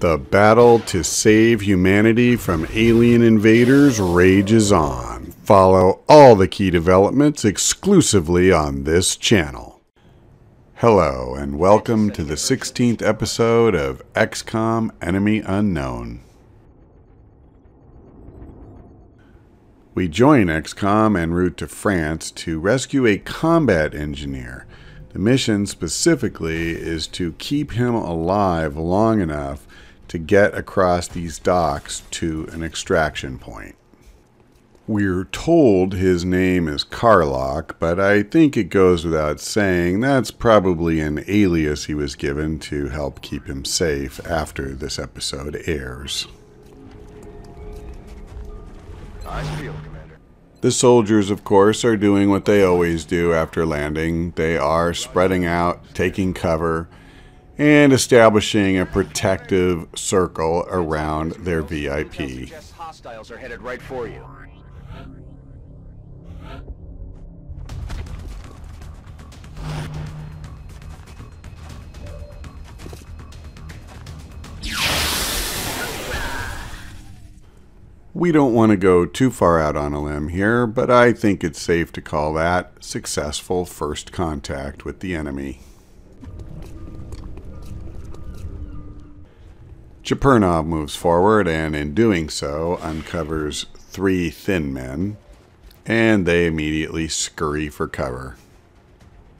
The battle to save humanity from alien invaders rages on. Follow all the key developments exclusively on this channel. Hello, and welcome to the 16th episode of XCOM Enemy Unknown. We join XCOM en route to France to rescue a combat engineer. The mission specifically is to keep him alive long enough to get across these docks to an extraction point. We're told his name is Karlock, but I think it goes without saying that's probably an alias he was given to help keep him safe after this episode airs. The soldiers, of course, are doing what they always do after landing. They are spreading out, taking cover, and establishing a protective circle around their VIP. Hostiles are headed right for you. We don't want to go too far out on a limb here, but I think it's safe to call that successful first contact with the enemy. Chapernov moves forward and in doing so uncovers 3 thin men, and they immediately scurry for cover.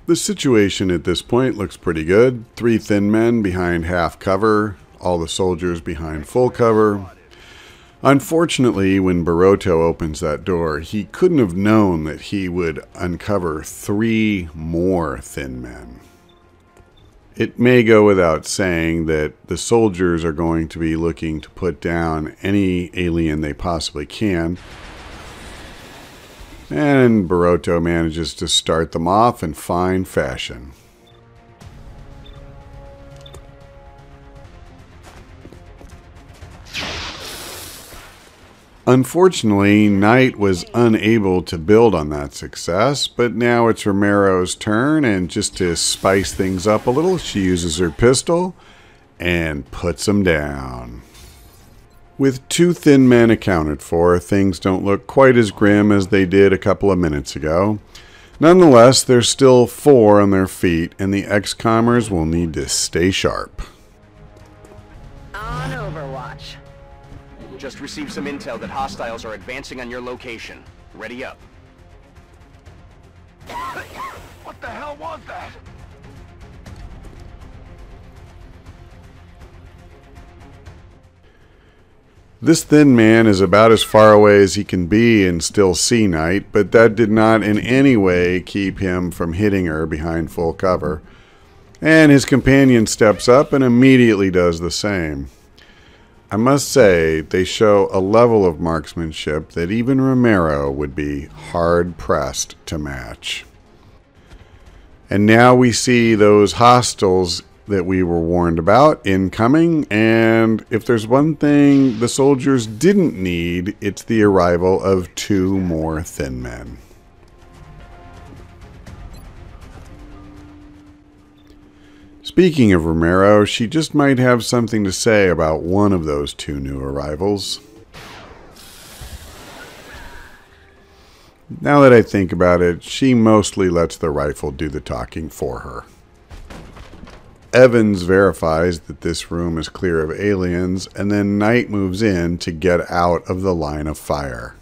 The situation at this point looks pretty good. 3 thin men behind half cover, all the soldiers behind full cover. Unfortunately, when Barotto opens that door, he couldn't have known that he would uncover 3 more thin men. It may go without saying that the soldiers are going to be looking to put down any alien they possibly can. And Barotto manages to start them off in fine fashion. Unfortunately, Knight was unable to build on that success, but now it's Romero's turn, and just to spice things up a little, she uses her pistol and puts him down. With 2 thin men accounted for, things don't look quite as grim as they did a couple of minutes ago. Nonetheless, there's still 4 on their feet, and the XCOMers will need to stay sharp. On Overwatch. Just received some intel that hostiles are advancing on your location. Ready up. What the hell was that? This thin man is about as far away as he can be and still see Knight, but that did not in any way keep him from hitting her behind full cover. And his companion steps up and immediately does the same. I must say, they show a level of marksmanship that even Romero would be hard-pressed to match. And now we see those hostiles that we were warned about incoming, and if there's one thing the soldiers didn't need, it's the arrival of 2 more thin men. Speaking of Romero, she just might have something to say about one of those 2 new arrivals. Now that I think about it, she mostly lets the rifle do the talking for her. Evans verifies that this room is clear of aliens, and then Knight moves in to get out of the line of fire.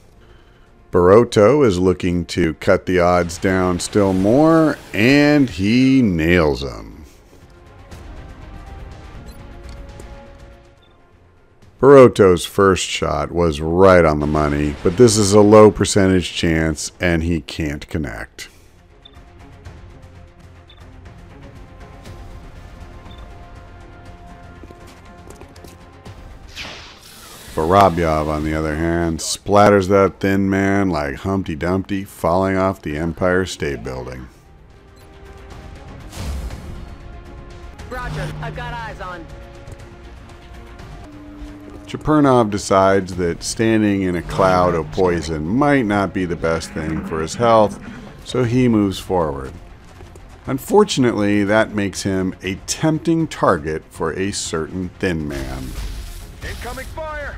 Barotto is looking to cut the odds down still more, and he nails them. Barotto's first shot was right on the money, but this is a low percentage chance and he can't connect. Barabyov, on the other hand, splatters that thin man like Humpty Dumpty falling off the Empire State Building. Roger, I've got eyes on. Chapernov decides that standing in a cloud of poison might not be the best thing for his health, so he moves forward. Unfortunately, that makes him a tempting target for a certain thin man. Incoming fire!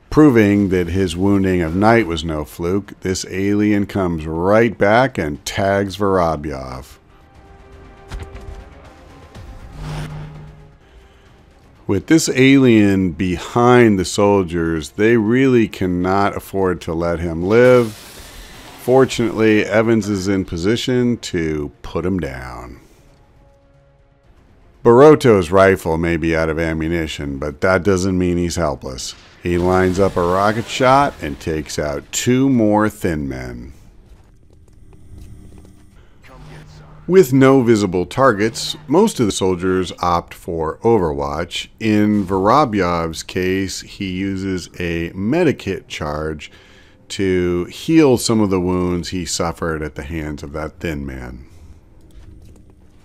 Proving that his wounding of Knight was no fluke, this alien comes right back and tags Vorobyov. With this alien behind the soldiers, they really cannot afford to let him live. Fortunately, Evans is in position to put him down. Baroto's rifle may be out of ammunition, but that doesn't mean he's helpless. He lines up a rocket shot and takes out 2 more thin men. With no visible targets, most of the soldiers opt for Overwatch. In Vorobyov's case, he uses a medikit charge to heal some of the wounds he suffered at the hands of that thin man.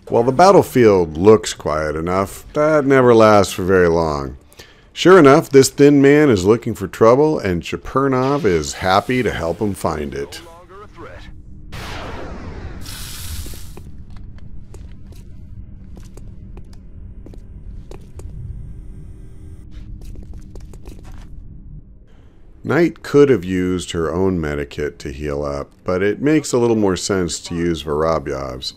While the battlefield looks quiet enough, that never lasts for very long. Sure enough, this thin man is looking for trouble, and Chepernov is happy to help him find it. No longer a threat. Knight could have used her own medikit to heal up, but it makes a little more sense to use Vorobyov's.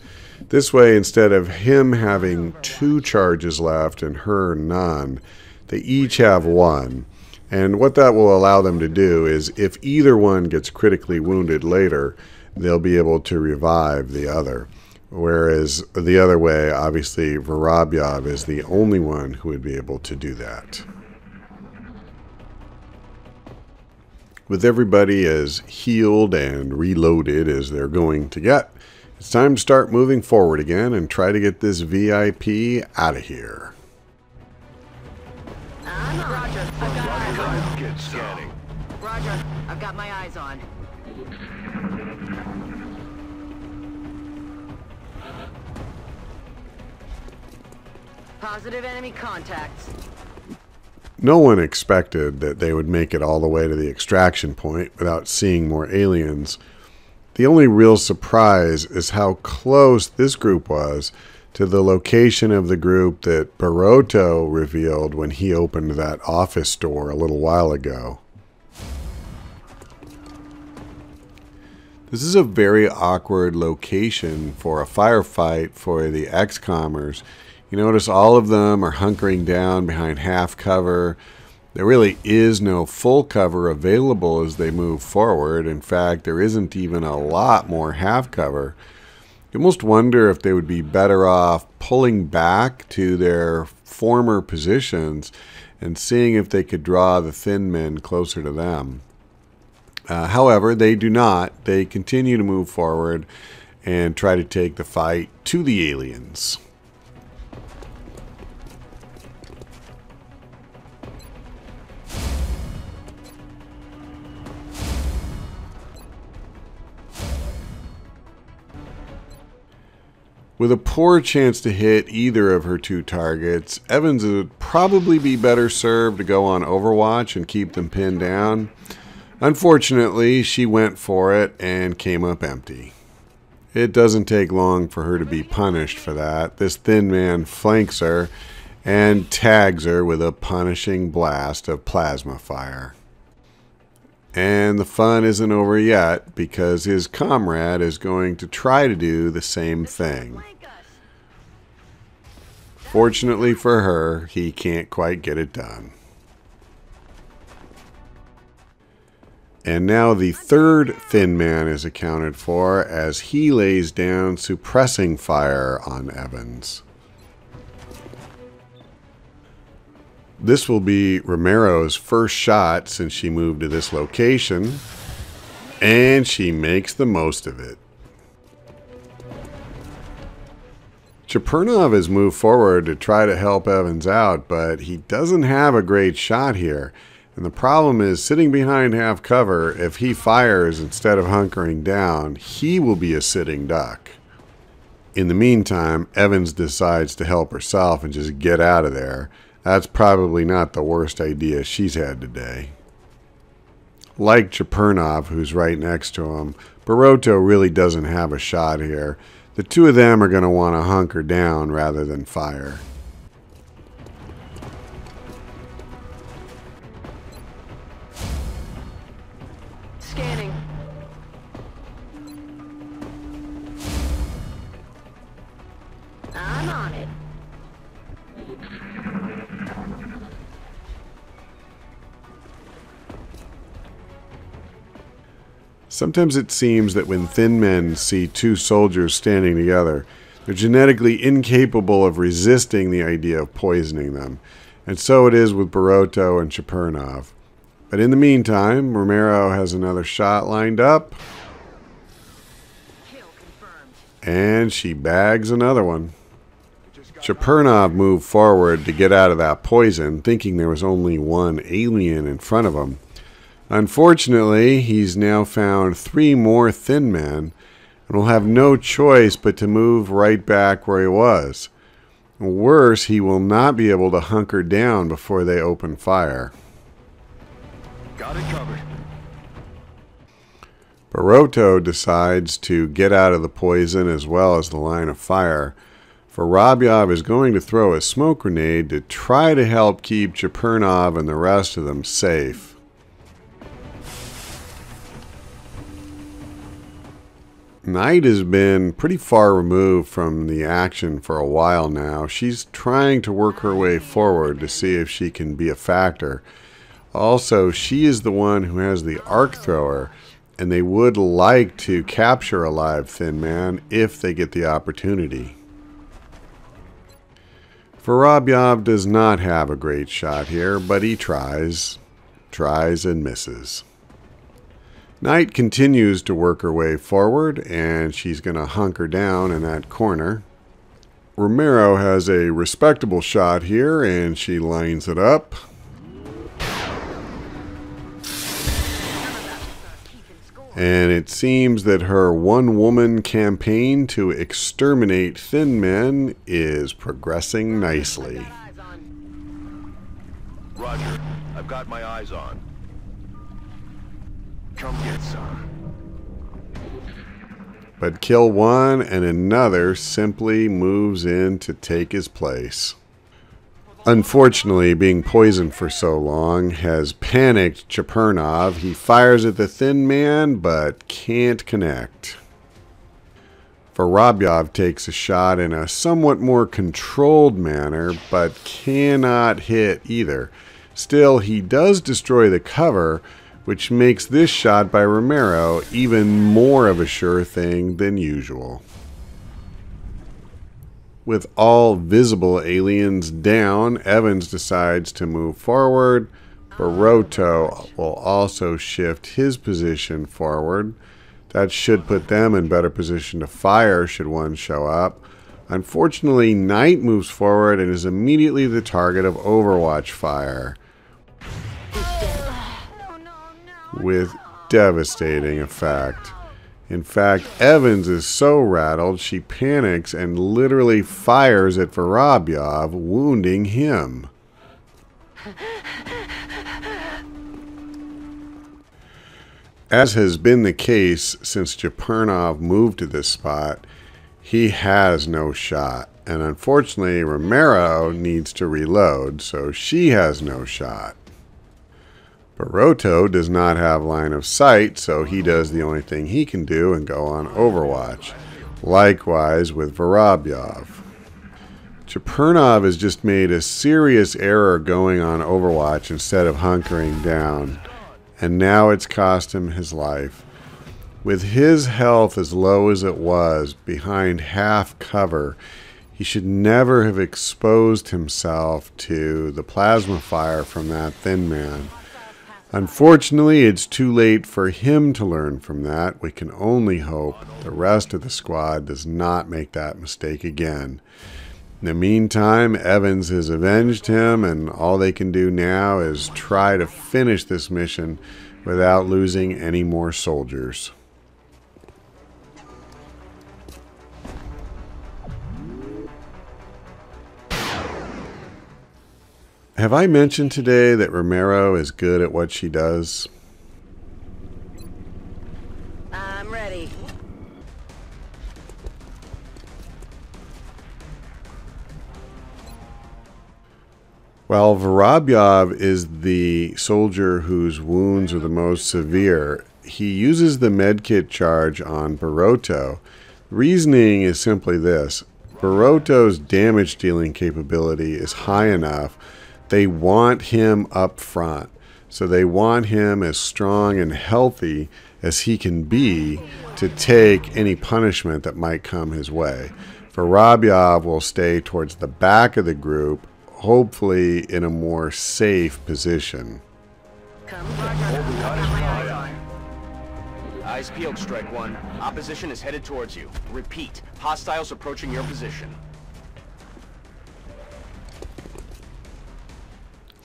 This way, instead of him having 2 charges left and her none, they each have 1. And what that will allow them to do is, if either one gets critically wounded later, they'll be able to revive the other. Whereas the other way, obviously, Vorobyov is the only one who would be able to do that. With everybody as healed and reloaded as they're going to get, it's time to start moving forward again and try to get this VIP out of here. Roger, I've got eyes on. Get scanning. Roger, I've got my eyes on. Positive enemy contacts. No one expected that they would make it all the way to the extraction point without seeing more aliens. The only real surprise is how close this group was to the location of the group that Baroto revealed when he opened that office door a little while ago. This is a very awkward location for a firefight for the XCOMers. You notice all of them are hunkering down behind half cover. There really is no full cover available as they move forward. In fact, there isn't even a lot more half cover. You almost wonder if they would be better off pulling back to their former positions and seeing if they could draw the thin men closer to them. However, they do not. They continue to move forward and try to take the fight to the aliens. With a poor chance to hit either of her 2 targets, Evans would probably be better served to go on Overwatch and keep them pinned down. Unfortunately, she went for it and came up empty. It doesn't take long for her to be punished for that. This thin man flanks her and tags her with a punishing blast of plasma fire. And the fun isn't over yet, because his comrade is going to try to do the same thing. Fortunately for her, he can't quite get it done. And now the 3rd thin man is accounted for as he lays down suppressing fire on Evans. This will be Romero's first shot since she moved to this location, and she makes the most of it. Chepernov has moved forward to try to help Evans out, but he doesn't have a great shot here. And the problem is, sitting behind half cover, if he fires instead of hunkering down, he will be a sitting duck. In the meantime, Evans decides to help herself and just get out of there. That's probably not the worst idea she's had today. Like Chepernov, who's right next to him, Baroto really doesn't have a shot here. The two of them are going to want to hunker down rather than fire. Scanning. I'm on it. Sometimes it seems that when thin men see two soldiers standing together, they're genetically incapable of resisting the idea of poisoning them. And so it is with Barotto and Chepernov. But in the meantime, Romero has another shot lined up. Kill confirmed. And she bags another one. Chepernov moved forward to get out of that poison, thinking there was only one alien in front of him. Unfortunately, he's now found 3 more thin men and will have no choice but to move right back where he was. Worse, he will not be able to hunker down before they open fire. Got it covered. Barotto decides to get out of the poison as well as the line of fire. Vorobyov is going to throw a smoke grenade to try to help keep Chepernov and the rest of them safe. Knight has been pretty far removed from the action for a while now. She's trying to work her way forward to see if she can be a factor. Also, she is the one who has the arc thrower, and they would like to capture a live thin man if they get the opportunity. Vorobyov does not have a great shot here, but he tries and misses. Knight continues to work her way forward, and she's going to hunker down in that corner. Romero has a respectable shot here, and she lines it up. And it seems that her one-woman campaign to exterminate thin men is progressing nicely. Roger. I've got my eyes on. Come get some. But kill one and another simply moves in to take his place. Unfortunately, being poisoned for so long has panicked Chepernov. He fires at the thin man but can't connect. Vorobyov takes a shot in a somewhat more controlled manner but cannot hit either. Still, he does destroy the cover, which makes this shot by Romero even more of a sure thing than usual. With all visible aliens down, Evans decides to move forward. Barotto will also shift his position forward. That should put them in better position to fire should one show up. Unfortunately, Knight moves forward and is immediately the target of Overwatch fire, with devastating effect. In fact, Evans is so rattled she panics and literally fires at Vorobyov, wounding him. As has been the case since Chepernov moved to this spot, he has no shot. And unfortunately, Romero needs to reload, so she has no shot. Barotto does not have line of sight, so he does the only thing he can do and go on Overwatch. Likewise with Vorobyov. Chepernov has just made a serious error going on Overwatch instead of hunkering down, and now it's cost him his life. With his health as low as it was, behind half cover, he should never have exposed himself to the plasma fire from that thin man. Unfortunately, it's too late for him to learn from that. We can only hope the rest of the squad does not make that mistake again. In the meantime, Evans has avenged him, and all they can do now is try to finish this mission without losing any more soldiers. Have I mentioned today that Romero is good at what she does? I'm ready. While Vorobyov is the soldier whose wounds are the most severe, he uses the medkit charge on Baroto. Reasoning is simply this. Baroto's damage-dealing capability is high enough. They want him up front. So they want him as strong and healthy as he can be to take any punishment that might come his way. Vorobyov will stay towards the back of the group, hopefully in a more safe position. Eyes peeled, Strike One. Opposition is headed towards you. Repeat, hostiles approaching your position.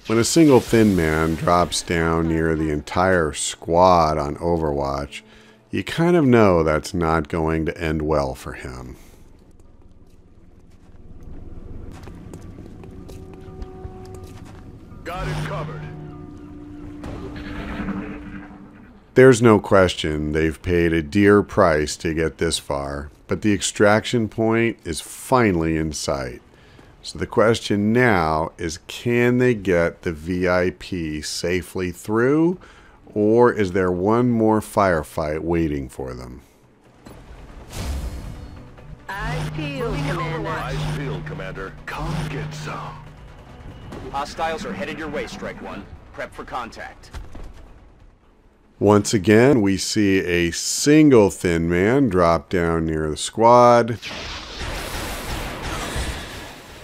When a single thin man drops down near the entire squad on Overwatch, you kind of know that's not going to end well for him. Got it covered. There's no question they've paid a dear price to get this far, but the extraction point is finally in sight. So the question now is, can they get the VIP safely through, or is there one more firefight waiting for them? Eyes peeled, Commander. Eyes peeled, Commander. Come get some. Hostiles are headed your way, Strike One. Prep for contact. Once again, we see a single thin man drop down near the squad.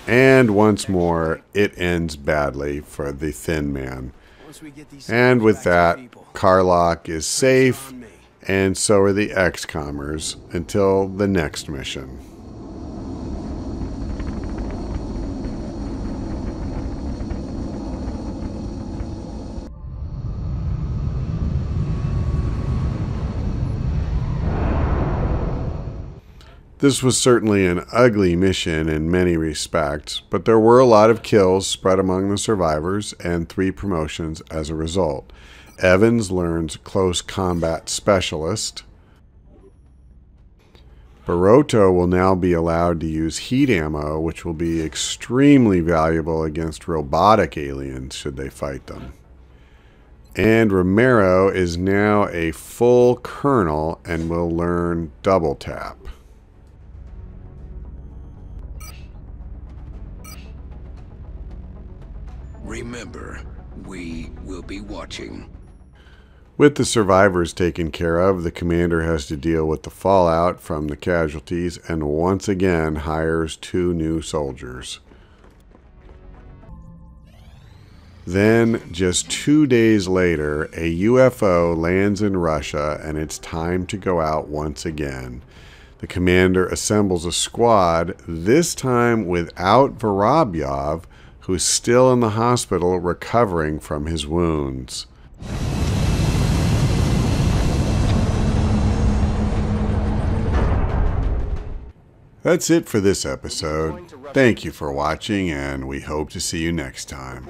And once more, it ends badly for the thin man. And with that, Karlach is safe, and so are the XCOMers until the next mission. This was certainly an ugly mission in many respects, but there were a lot of kills spread among the survivors and 3 promotions as a result. Evans learns Close Combat Specialist. Baroto will now be allowed to use heat ammo, which will be extremely valuable against robotic aliens should they fight them. And Romero is now a full colonel and will learn Double Tap. Remember, we will be watching. With the survivors taken care of, the commander has to deal with the fallout from the casualties and once again hires 2 new soldiers. Then, just 2 days later, a UFO lands in Russia and it's time to go out once again. The commander assembles a squad, this time without Vorobyov, who's still in the hospital recovering from his wounds. That's it for this episode. Thank you for watching, and we hope to see you next time.